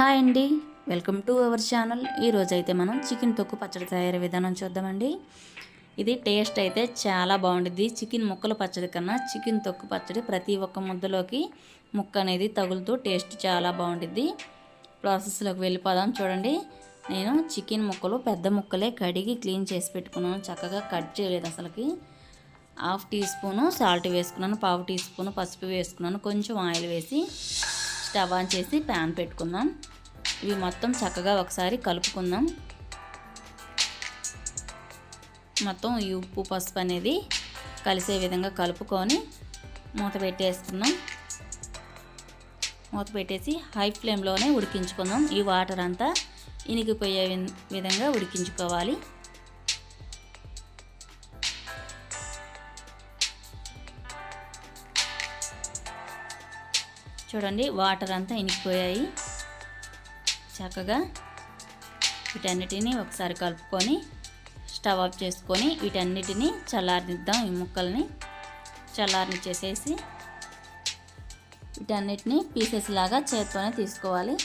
Hi అండి, welcome to our channel. ఈరోజు అయితే మనం చికెన్ తొక్కు పచ్చడి తయారీ విధానం చూద్దామండి. ఇది టేస్ట్ అయితే చాలా బాగుంటుంది. చికెన్ ముక్కల పచ్చడి కన్నా చికెన్ తొక్కు పచ్చడి ప్రతి ఒక్క ముద్దలోకి ముక్క అనేది తగులుతూ టేస్ట్ చాలా బాగుంటుంది. ప్రాసెస్లోకి వెళ్ళిపోదాం. చూడండి, నేను చికెన్ ముక్కలు పెద్ద ముక్కలే కడిగి క్లీన్ చేసి పెట్టుకున్నాను. చక్కగా కట్ చేయలేదు అసలుకి. 1/2 టీ స్పూను సాల్ట్ వేసుకున్నాను, 1/2 టీ స్పూను పసుపు వేసుకున్నాను, కొంచెం ఆయిల్ వేసి స్టవ్ ఆన్ చేసి ప్యాన్ పెట్టుకుందాం. ఇవి మొత్తం చక్కగా ఒకసారి కలుపుకుందాం. మొత్తం ఈ ఉప్పు పసుపు అనేది కలిసే విధంగా కలుపుకొని మూత పెట్టేసుకుందాం. మూత పెట్టేసి హై ఫ్లేమ్లోనే ఉడికించుకుందాం. ఈ వాటర్ అంతా ఇనికిపోయే విధంగా ఉడికించుకోవాలి. చూడండి, వాటర్ అంతా ఇనికిపోయాయి. చక్కగా వీటన్నిటిని ఒకసారి కలుపుకొని స్టవ్ ఆఫ్ చేసుకొని వీటన్నిటిని చల్లారనిద్దాం. ఈ ముక్కల్ని చల్లారనిచ్చేసేసి వీటన్నిటిని పీసెస్ లాగా చేత్తోనే తీసుకోవాలి.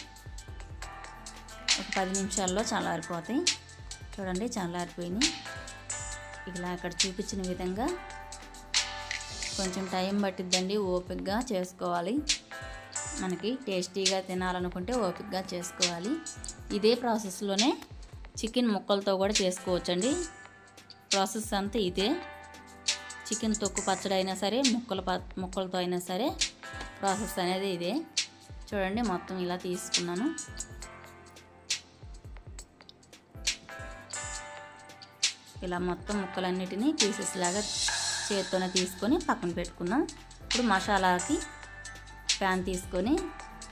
ఒక 10 నిమిషాల్లో చల్లారిపోతాయి. చూడండి, చల్లారిపోయినాయి. ఇలా అక్కడ చూపించిన విధంగా కొంచెం టైం పట్టిద్దండి, ఓపికగా చేసుకోవాలి. మనకి టేస్టీగా తినాలనుకుంటే ఓపికగా చేసుకోవాలి. ఇదే ప్రాసెస్లోనే చికెన్ ముక్కలతో కూడా చేసుకోవచ్చండి. ప్రాసెస్ అంతా ఇదే. చికెన్ తొక్కు పచ్చడి అయినా సరే, ముక్కలతో అయినా సరే ప్రాసెస్ అనేది ఇదే. చూడండి, మొత్తం ఇలా తీసుకున్నాను. ఇలా మొత్తం ముక్కలన్నిటినీ పీసెస్ లాగా చేత్తోనే తీసుకొని పక్కన పెట్టుకుందాం. ఇప్పుడు మసాలాకి ప్యాన్ తీసుకొని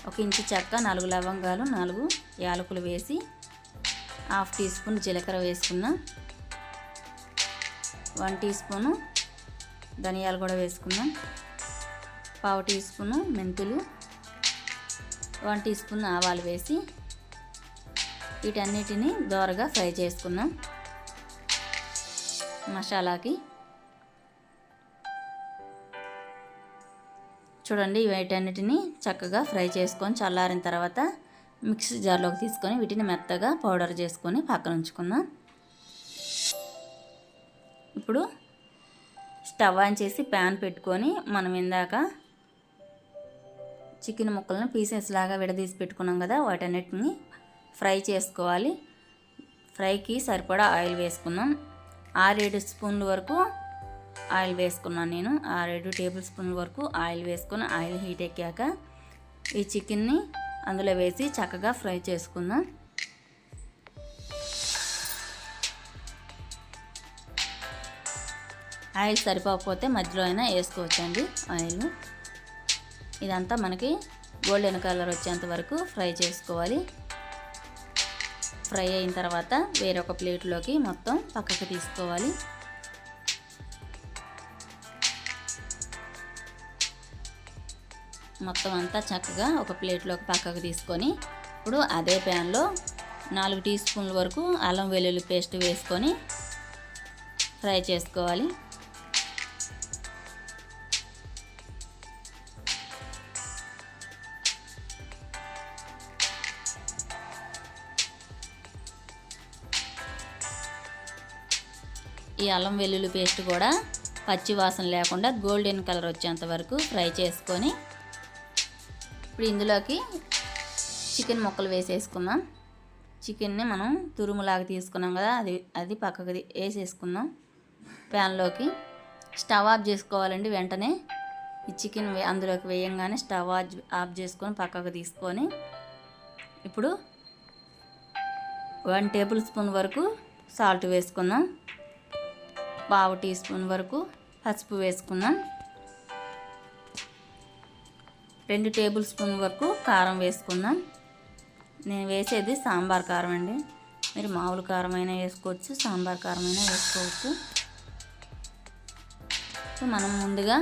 1 ఇంచు చెక్క, 4 లవంగాలు, 4 యాలకులు వేసి 1/2 టీ స్పూన్ జీలకర్ర వేసుకుందాం. 1 టీ స్పూను ధనియాలు కూడా వేసుకుందాం. 1/2 టీ స్పూను మెంతులు, 1 టీ స్పూన్ ఆవాలు వేసి వీటన్నిటిని దోరగా ఫ్రై చేసుకుందాం. మసాలాకి చూడండి, వీటన్నిటిని చక్కగా ఫ్రై చేసుకొని చల్లారిన తర్వాత మిక్సీ జార్లోకి తీసుకొని వీటిని మెత్తగా పౌడర్ చేసుకొని పక్కన ఉంచుకుందాం. ఇప్పుడు స్టవ్ ఆన్ చేసి ప్యాన్ పెట్టుకొని మనం ఇందాక చికెన్ ముక్కలను పీసెస్ లాగా విడదీసి పెట్టుకున్నాం కదా, వాటన్నిటిని ఫ్రై చేసుకోవాలి. ఫ్రైకి సరిపడా ఆయిల్ వేసుకుందాం. 6-7 స్పూన్ల వరకు ఆయిల్ వేసుకున్నాను నేను. 6-7 టేబుల్ స్పూన్ల వరకు ఆయిల్ వేసుకొని ఆయిల్ హీట్ ఎక్కాక ఈ చికెన్ని అందులో వేసి చక్కగా ఫ్రై చేసుకుందాం. ఆయిల్ సరిపోకపోతే మధ్యలో అయినా వేసుకోవచ్చండి ఆయిల్. ఇదంతా మనకి గోల్డెన్ కలర్ వచ్చేంత వరకు ఫ్రై చేసుకోవాలి. ఫ్రై అయిన తర్వాత వేరొక ప్లేట్లోకి మొత్తం పక్కకు తీసుకోవాలి. మొత్తం అంతా చక్కగా ఒక ప్లేట్లోకి పక్కకు తీసుకొని ఇప్పుడు అదే ప్యాన్లో 4 టీ స్పూన్ల వరకు అల్లం వెల్లుల్లి పేస్ట్ వేసుకొని ఫ్రై చేసుకోవాలి. ఈ అల్లం వెల్లుల్లి పేస్ట్ కూడా పచ్చి వాసన లేకుండా గోల్డెన్ కలర్ వచ్చేంత వరకు ఫ్రై చేసుకొని ఇప్పుడు ఇందులోకి చికెన్ ముక్కలు వేసేసుకుందాం. చికెన్ని మనం తురుములాగా తీసుకున్నాం కదా, అది పక్కకు వేసేసుకుందాం ప్యాన్లోకి. స్టవ్ ఆఫ్ చేసుకోవాలండి వెంటనే. ఈ చికెన్ అందులోకి వేయంగానే స్టవ్ ఆఫ్ చేసుకొని పక్కకు తీసుకొని ఇప్పుడు 1 టేబుల్ స్పూన్ వరకు సాల్ట్ వేసుకుందాం. 1/2 టీ స్పూన్ వరకు పసుపు వేసుకుందాం. 2 టేబుల్ స్పూన్ వరకు కారం వేసుకుందాం. నేను వేసేది సాంబార్ కారం అండి. మీరు మామూలు కారం అయినా వేసుకోవచ్చు, సాంబార్ కారం అయినా వేసుకోవచ్చు. మనం ముందుగా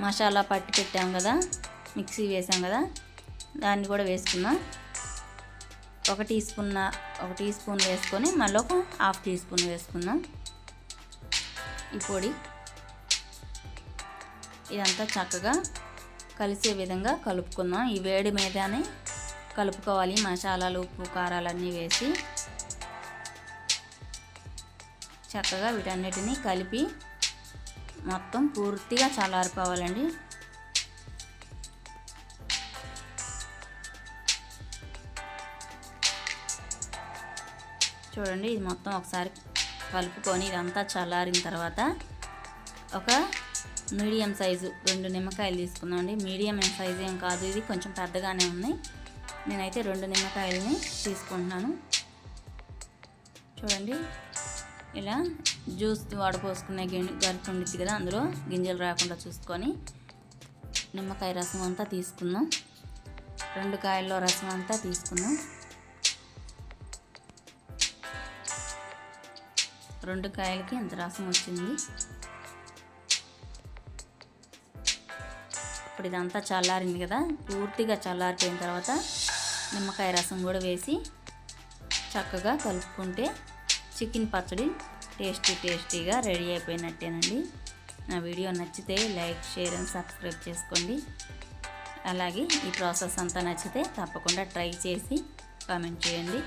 మసాలా పట్టి పెట్టాం కదా, మిక్సీ వేసాం కదా, దాన్ని కూడా వేసుకుందాం. 1 టీ స్పూన్ వేసుకొని మళ్ళీ ఒక 1/2 టీ స్పూన్ వేసుకుందాం ఈ పొడి. ఇదంతా చక్కగా కలిసే విధంగా కలుపుకుందాం. ఈ వేడి మీదనే కలుపుకోవాలి. మసాలాలు, ఉప్పు, కారాలన్నీ వేసి చక్కగా వీటన్నిటిని కలిపి మొత్తం పూర్తిగా చల్లారిపోవాలండి. చూడండి, ఇది మొత్తం ఒకసారి కలుపుకొని ఇదంతా చల్లారిన తర్వాత ఒక మీడియం సైజు 2 నిమ్మకాయలు తీసుకుందామండి. మీడియం సైజు ఏం కాదు, ఇది కొంచెం పెద్దగానే ఉన్నాయి. నేనైతే 2 నిమ్మకాయలని తీసుకుంటున్నాను. చూడండి, ఇలా జ్యూస్ వడపోసుకునే గరిటె ఉండిద్ది కదా, అందులో గింజలు రాకుండా చూసుకొని నిమ్మకాయ రసం అంతా తీసుకుందాం. 2 కాయల్లో రసం అంతా తీసుకుందాం. 2 కాయలకి ఇంత రసం వచ్చింది. ఇప్పుడు ఇదంతా చల్లారింది కదా, పూర్తిగా చల్లారిపోయిన తర్వాత నిమ్మకాయ రసం కూడా వేసి చక్కగా కలుపుకుంటే చికెన్ పచ్చడి టేస్టీగా రెడీ అయిపోయినట్టేనండి. నా వీడియో నచ్చితే లైక్, షేర్ అండ్ సబ్స్క్రైబ్ చేసుకోండి. అలాగే ఈ ప్రాసెస్ అంతా నచ్చితే తప్పకుండా ట్రై చేసి కామెంట్ చేయండి.